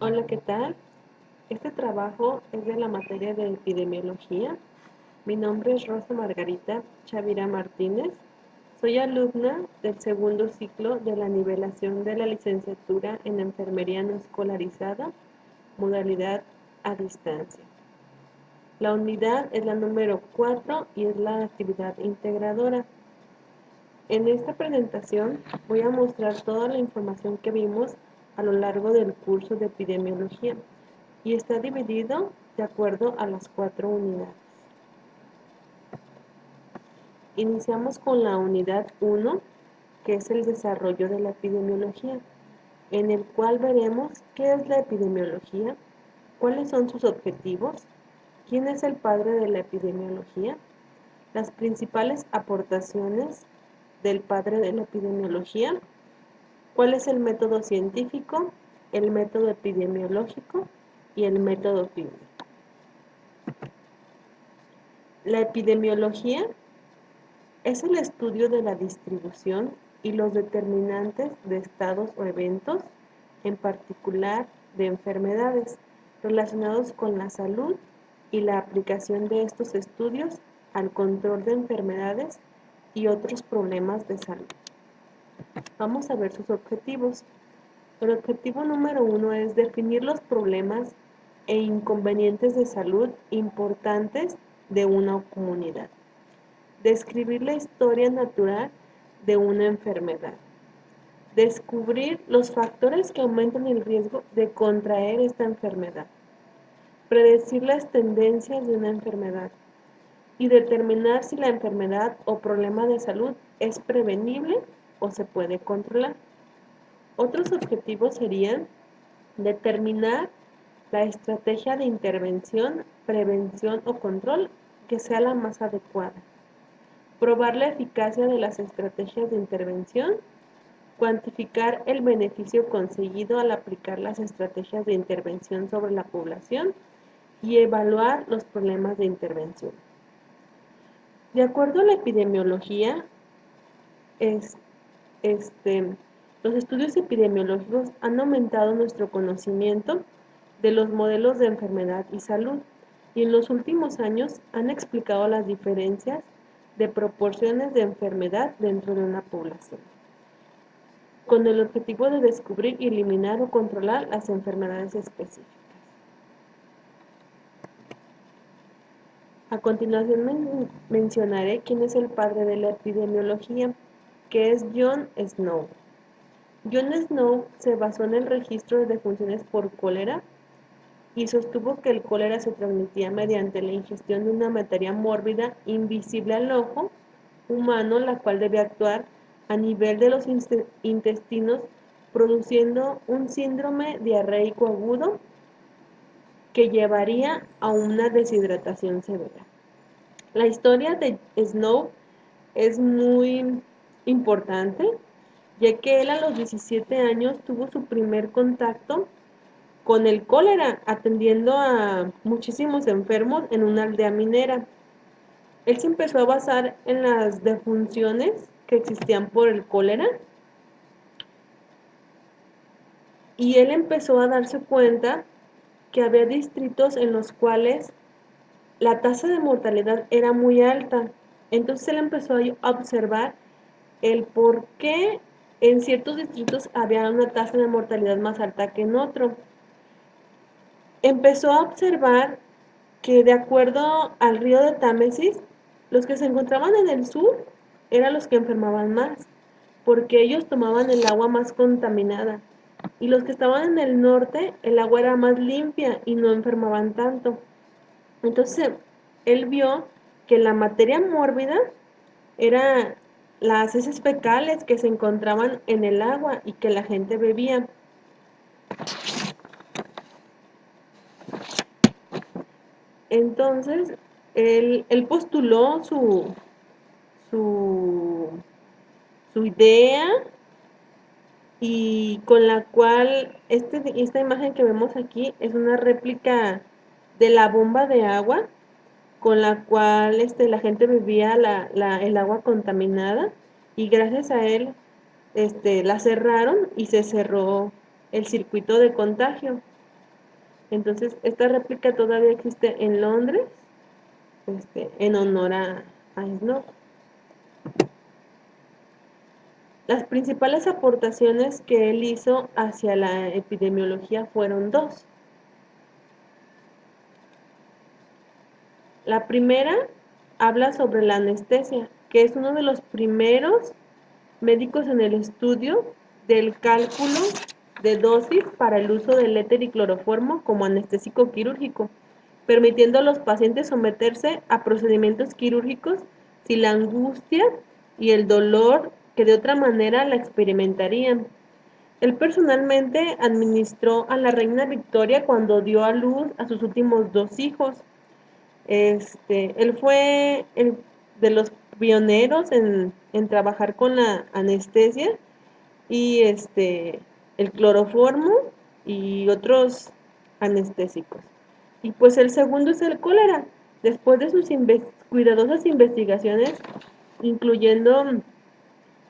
Hola, ¿qué tal? Este trabajo es de la materia de epidemiología. Mi nombre es Rosa Margarita Chavira Martínez. Soy alumna del segundo ciclo de la nivelación de la licenciatura en enfermería no escolarizada, modalidad a distancia. La unidad es la número 4 y es la actividad integradora. En esta presentación voy a mostrar toda la información que vimos a lo largo del curso de epidemiología y está dividido de acuerdo a las 4 unidades. Iniciamos con la unidad 1, que es el desarrollo de la epidemiología, en el cual veremos qué es la epidemiología, cuáles son sus objetivos, quién es el padre de la epidemiología, las principales aportaciones del padre de la epidemiología, cuál es el método científico, el método epidemiológico y el método clínico. La epidemiología es el estudio de la distribución y los determinantes de estados o eventos, en particular de enfermedades, relacionados con la salud y la aplicación de estos estudios al control de enfermedades y otros problemas de salud. Vamos a ver sus objetivos. El objetivo número 1 es definir los problemas e inconvenientes de salud importantes de una comunidad. Describir la historia natural de una enfermedad. Descubrir los factores que aumentan el riesgo de contraer esta enfermedad. Predecir las tendencias de una enfermedad y determinar si la enfermedad o problema de salud es prevenible o se puede controlar. Otros objetivos serían determinar la estrategia de intervención, prevención o control que sea la más adecuada. Probar la eficacia de las estrategias de intervención, cuantificar el beneficio conseguido al aplicar las estrategias de intervención sobre la población y evaluar los problemas de intervención. De acuerdo a la epidemiología, es, los estudios epidemiológicos han aumentado nuestro conocimiento de los modelos de enfermedad y salud y en los últimos años han explicado las diferencias de proporciones de enfermedad dentro de una población, con el objetivo de descubrir, eliminar o controlar las enfermedades específicas. A continuación mencionaré quién es el padre de la epidemiología, que es John Snow. John Snow se basó en el registro de defunciones por cólera y sostuvo que el cólera se transmitía mediante la ingestión de una materia mórbida invisible al ojo humano, la cual debe actuar a nivel de los intestinos, produciendo un síndrome diarreico agudo que llevaría a una deshidratación severa. La historia de Snow es muy importante, ya que él a los 17 años tuvo su primer contacto con el cólera, atendiendo a muchísimos enfermos en una aldea minera. Él se empezó a basar en las defunciones que existían por el cólera y él empezó a darse cuenta que había distritos en los cuales la tasa de mortalidad era muy alta. Entonces él empezó a observar el por qué en ciertos distritos había una tasa de mortalidad más alta que en otro. Empezó a observar que de acuerdo al río de Támesis, los que se encontraban en el sur eran los que enfermaban más, porque ellos tomaban el agua más contaminada, y los que estaban en el norte, el agua era más limpia y no enfermaban tanto. Entonces, él vio que la materia mórbida era las heces fecales que se encontraban en el agua y que la gente bebía. Entonces, él postuló su, su idea y con la cual esta imagen que vemos aquí es una réplica de la bomba de agua con la cual la gente bebía el agua contaminada y gracias a él la cerraron y se cerró el circuito de contagio. Entonces, esta réplica todavía existe en Londres, en honor a Snow. Las principales aportaciones que él hizo hacia la epidemiología fueron dos. La primera habla sobre la anestesia, que es uno de los primeros médicos en el estudio del cálculo de dosis para el uso del éter y cloroformo como anestésico quirúrgico, permitiendo a los pacientes someterse a procedimientos quirúrgicos sin la angustia y el dolor que de otra manera la experimentarían. Él personalmente administró a la reina Victoria cuando dio a luz a sus últimos dos hijos. Él fue el de los pioneros en trabajar con la anestesia y el cloroformo y otros anestésicos. Y pues el segundo es el cólera. Después de sus cuidadosas investigaciones, incluyendo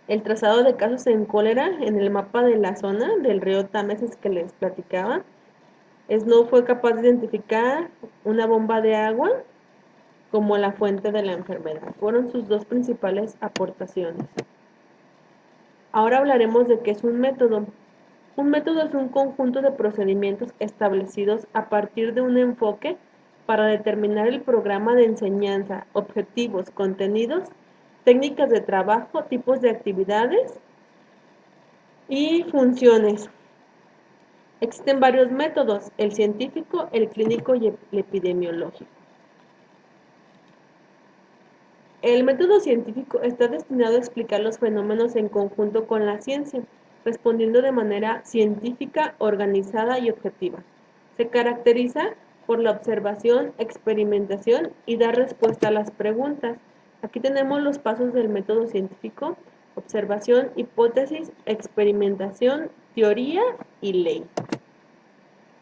el trazado de casos en cólera en el mapa de la zona del río Támesis que les platicaba, Snow fue capaz de identificar una bomba de agua como la fuente de la enfermedad. Fueron sus dos principales aportaciones. Ahora hablaremos de qué es un método. Un método es un conjunto de procedimientos establecidos a partir de un enfoque para determinar el programa de enseñanza, objetivos, contenidos, técnicas de trabajo, tipos de actividades y funciones. Existen varios métodos, el científico, el clínico y el epidemiológico. El método científico está destinado a explicar los fenómenos en conjunto con la ciencia, respondiendo de manera científica, organizada y objetiva. Se caracteriza por la observación, experimentación y dar respuesta a las preguntas. Aquí tenemos los pasos del método científico: observación, hipótesis, experimentación, teoría y ley.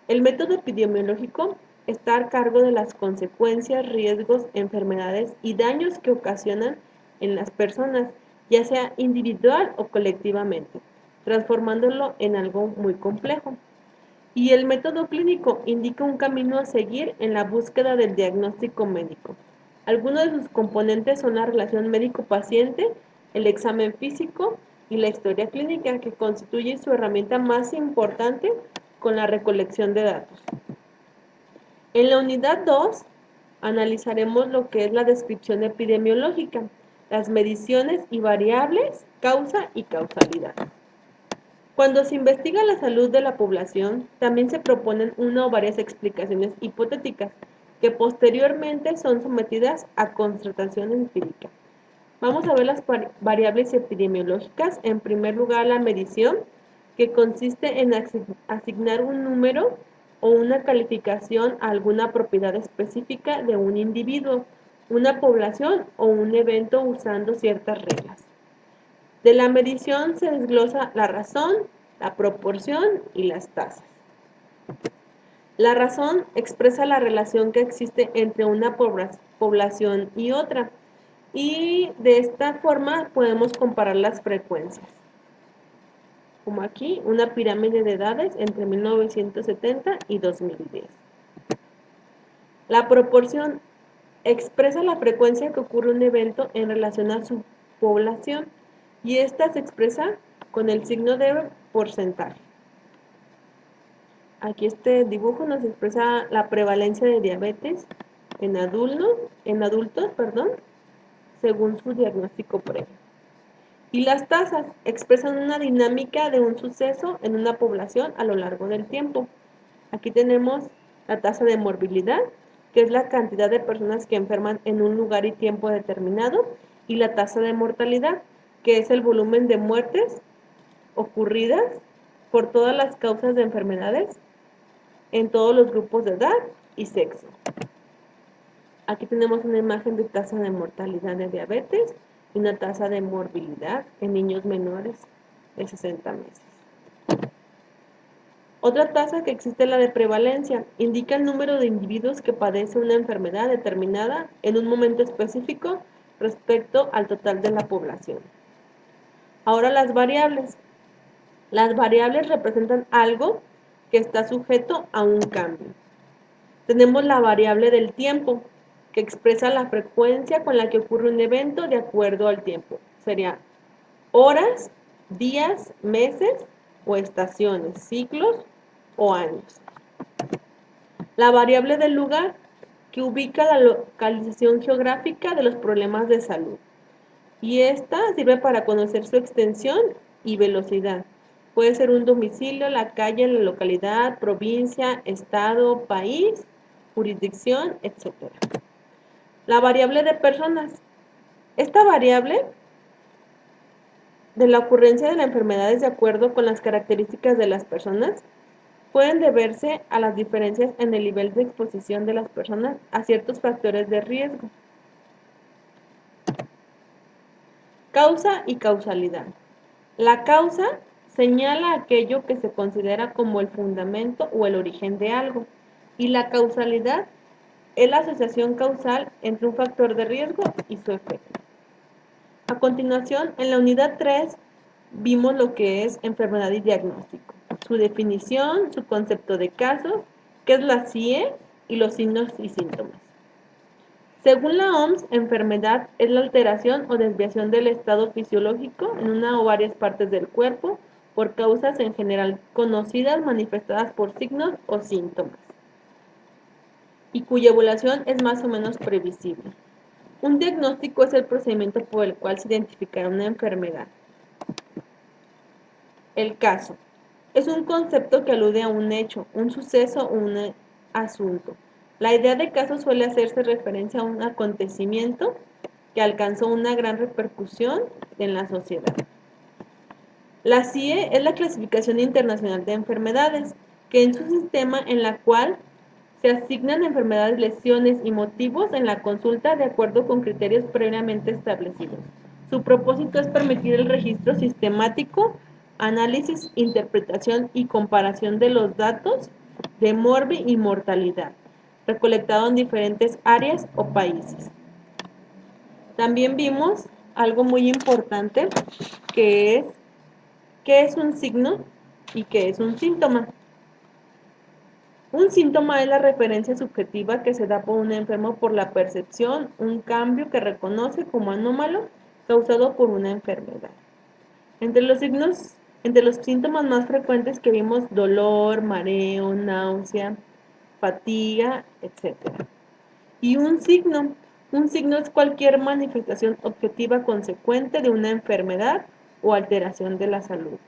El método epidemiológico está a cargo de las consecuencias, riesgos, enfermedades y daños que ocasionan en las personas, ya sea individual o colectivamente, transformándolo en algo muy complejo. Y el método clínico indica un camino a seguir en la búsqueda del diagnóstico médico. Algunos de sus componentes son la relación médico-paciente, el examen físico y la historia clínica, que constituye su herramienta más importante con la recolección de datos. En la unidad 2 analizaremos lo que es la descripción epidemiológica, las mediciones y variables, causa y causalidad. Cuando se investiga la salud de la población, también se proponen una o varias explicaciones hipotéticas que posteriormente son sometidas a constatación empírica. Vamos a ver las variables epidemiológicas. En primer lugar, la medición, que consiste en asignar un número o una calificación a alguna propiedad específica de un individuo, una población o un evento usando ciertas reglas. De la medición se desglosa la razón, la proporción y las tasas. La razón expresa la relación que existe entre una población y otra, y de esta forma podemos comparar las frecuencias. Como aquí, una pirámide de edades entre 1970 y 2010. La proporción expresa la frecuencia que ocurre un evento en relación a su población, y esta se expresa con el signo de porcentaje. Aquí este dibujo nos expresa la prevalencia de diabetes en adultos, según su diagnóstico previo. Y las tasas expresan una dinámica de un suceso en una población a lo largo del tiempo. Aquí tenemos la tasa de morbilidad, que es la cantidad de personas que enferman en un lugar y tiempo determinado, y la tasa de mortalidad, que es el volumen de muertes ocurridas por todas las causas de enfermedades en todos los grupos de edad y sexo. Aquí tenemos una imagen de tasa de mortalidad de diabetes y una tasa de morbilidad en niños menores de 60 meses. Otra tasa que existe es la de prevalencia. Indica el número de individuos que padecen una enfermedad determinada en un momento específico respecto al total de la población. Ahora las variables. Las variables representan algo que está sujeto a un cambio. Tenemos la variable del tiempo, que expresa la frecuencia con la que ocurre un evento de acuerdo al tiempo. Sería horas, días, meses o estaciones, ciclos o años. La variable del lugar, que ubica la localización geográfica de los problemas de salud. Y esta sirve para conocer su extensión y velocidad. Puede ser un domicilio, la calle, la localidad, provincia, estado, país, jurisdicción, etc. La variable de personas. Esta variable de la ocurrencia de la enfermedad es de acuerdo con las características de las personas. Pueden deberse a las diferencias en el nivel de exposición de las personas a ciertos factores de riesgo. Causa y causalidad. La causa señala aquello que se considera como el fundamento o el origen de algo, y la causalidad es la asociación causal entre un factor de riesgo y su efecto. A continuación, en la unidad 3, vimos lo que es enfermedad y diagnóstico, su definición, su concepto de casos, qué es la CIE y los signos y síntomas. Según la OMS, enfermedad es la alteración o desviación del estado fisiológico en una o varias partes del cuerpo por causas en general conocidas manifestadas por signos o síntomas y cuya evaluación es más o menos previsible. Un diagnóstico es el procedimiento por el cual se identificará una enfermedad. El caso es un concepto que alude a un hecho, un suceso o un asunto. La idea de caso suele hacerse referencia a un acontecimiento que alcanzó una gran repercusión en la sociedad. La CIE es la Clasificación Internacional de Enfermedades, que es un sistema en la cual se asignan enfermedades, lesiones y motivos en la consulta de acuerdo con criterios previamente establecidos. Su propósito es permitir el registro sistemático, análisis, interpretación y comparación de los datos de morbi y mortalidad, recolectado en diferentes áreas o países. También vimos algo muy importante, que es qué es un signo y qué es un síntoma. Un síntoma es la referencia subjetiva que se da por un enfermo por la percepción, un cambio que reconoce como anómalo causado por una enfermedad. Entre los síntomas más frecuentes que vimos, dolor, mareo, náusea, fatiga, etc. Y un signo es cualquier manifestación objetiva consecuente de una enfermedad o alteración de la salud.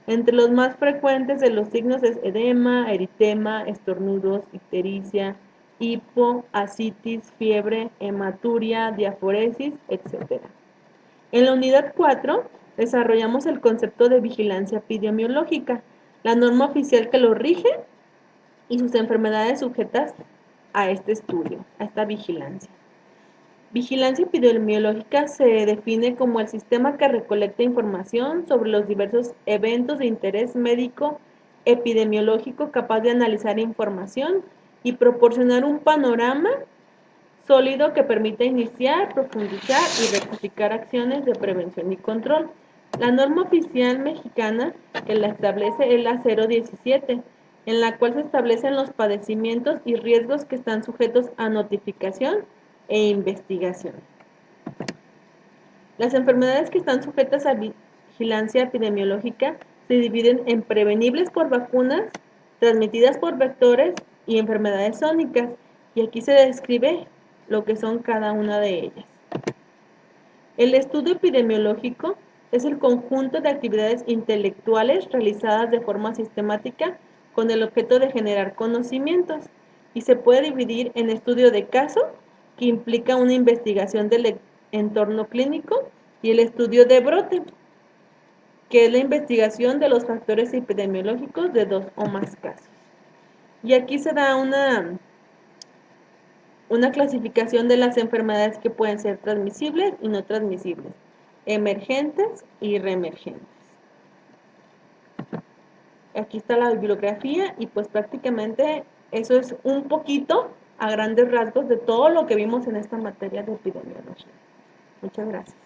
Entre los más frecuentes de los signos es edema, eritema, estornudos, ictericia, hipo, ascitis, fiebre, hematuria, diaforesis, etc. En la unidad 4 desarrollamos el concepto de vigilancia epidemiológica, la norma oficial que lo rige y sus enfermedades sujetas a este estudio, a esta vigilancia. Vigilancia epidemiológica se define como el sistema que recolecta información sobre los diversos eventos de interés médico epidemiológico capaz de analizar información y proporcionar un panorama sólido que permita iniciar, profundizar y rectificar acciones de prevención y control. La norma oficial mexicana que la establece es la 017, en la cual se establecen los padecimientos y riesgos que están sujetos a notificación e investigación. Las enfermedades que están sujetas a vigilancia epidemiológica se dividen en prevenibles por vacunas, transmitidas por vectores y enfermedades zónicas, y aquí se describe lo que son cada una de ellas. El estudio epidemiológico es el conjunto de actividades intelectuales realizadas de forma sistemática con el objeto de generar conocimientos y se puede dividir en estudio de caso, que implica una investigación del entorno clínico, y el estudio de brote, que es la investigación de los factores epidemiológicos de 2 o más casos. Y aquí se da una clasificación de las enfermedades que pueden ser transmisibles y no transmisibles, emergentes y reemergentes. Aquí está la bibliografía y pues prácticamente eso es un poquito a grandes rasgos de todo lo que vimos en esta materia de epidemiología. Muchas gracias.